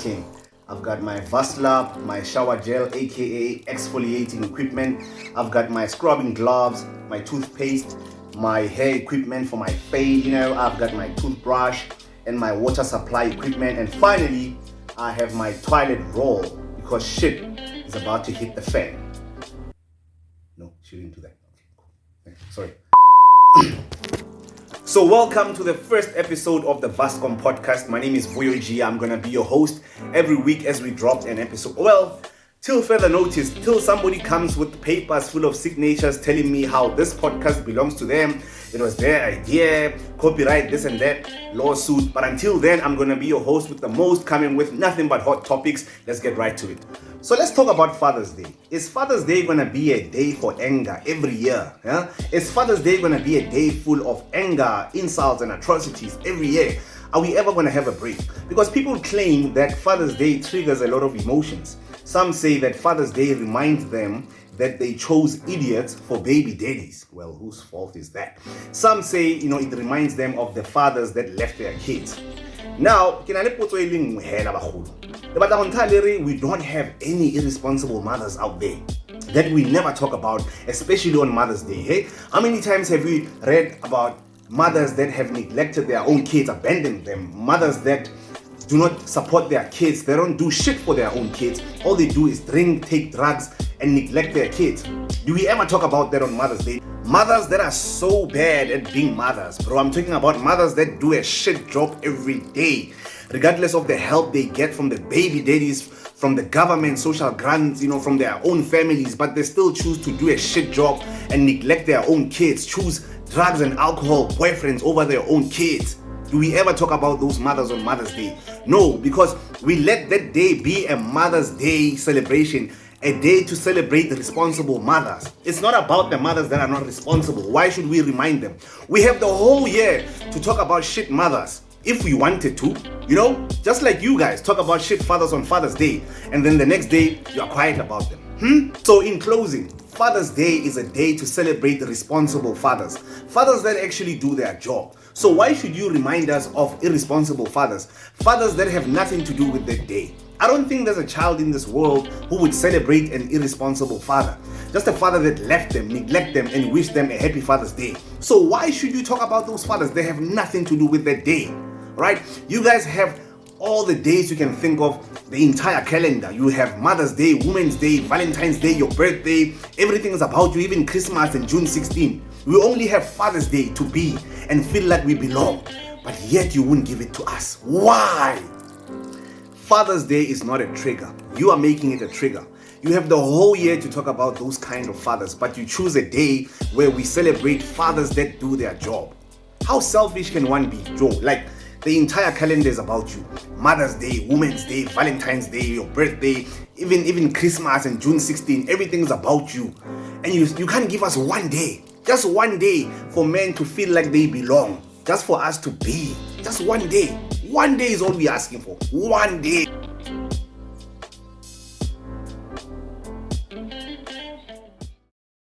everything. I've got my Vaslab, my shower gel, aka exfoliating equipment. I've got my scrubbing gloves, my toothpaste, my hair equipment for my fade, I've got my toothbrush and my water supply equipment. And finally, I have my toilet roll because shit is about to hit the fan. No, she didn't do that. Okay, cool. Sorry. So welcome to the first episode of the Waskom Podcast. My name is Voyoji. I'm going to be your host every week as we drop an episode. Well, till further notice, till somebody comes with papers full of signatures telling me how this podcast belongs to them. It was their idea, copyright, this and that, lawsuit. But until then, I'm going to be your host with the most, coming with nothing but hot topics. Let's get right to it. So let's talk about Father's Day. Is Father's Day going to be a day for anger every year? Yeah? Is Father's Day going to be a day full of anger, insults, and atrocities every year? Are we ever going to have a break? Because people claim that Father's Day triggers a lot of emotions. Some say that Father's Day reminds them that they chose idiots for baby daddies. Well, whose fault is that? Some say, it reminds them of the fathers that left their kids. Now, we don't have any irresponsible mothers out there that we never talk about, especially on Mother's Day. Hey, how many times have we read about mothers that have neglected their own kids, abandoned them, mothers that do not support their kids, they don't do shit for their own kids, all they do is drink, take drugs, and neglect their kids? Do we ever talk about that on Mother's Day? Mothers that are so bad at being mothers, bro. I'm talking about mothers that do a shit job every day, regardless of the help they get from the baby daddies, from the government, social grants, from their own families, but they still choose to do a shit job and neglect their own kids, choose drugs and alcohol boyfriends over their own kids. Do we ever talk about those mothers on Mother's Day? No, because we let that day be a Mother's Day celebration, a day to celebrate the responsible mothers. It's not about the mothers that are not responsible. Why should we remind them? We have the whole year to talk about shit mothers if we wanted to, just like you guys talk about shit fathers on Father's Day, and then the next day you're quiet about them. So in closing, Father's Day is a day to celebrate the responsible fathers that actually do their job. So why should you remind us of irresponsible fathers that have nothing to do with that day? I don't think there's a child in this world who would celebrate an irresponsible father. Just a father that left them, neglect them, and wish them a happy Father's Day. So why should you talk about those fathers? They have nothing to do with that day, right? You guys have all the days you can think of, the entire calendar. You have Mother's Day, Women's Day, Valentine's Day, your birthday. Everything is about you, even Christmas and June 16. We only have Father's Day to be and feel like we belong, but yet you wouldn't give it to us. Why? Father's Day is not a trigger. You are making it a trigger. You have the whole year to talk about those kind of fathers, but you choose a day where we celebrate fathers that do their job. How selfish can one be, Joe? Like, the entire calendar is about you. Mother's Day, Women's Day, Valentine's Day, your birthday, even Christmas and June 16, everything is about you. And you can't give us one day, just one day for men to feel like they belong, just for us to be, just one day. One day is all we're asking for, one day.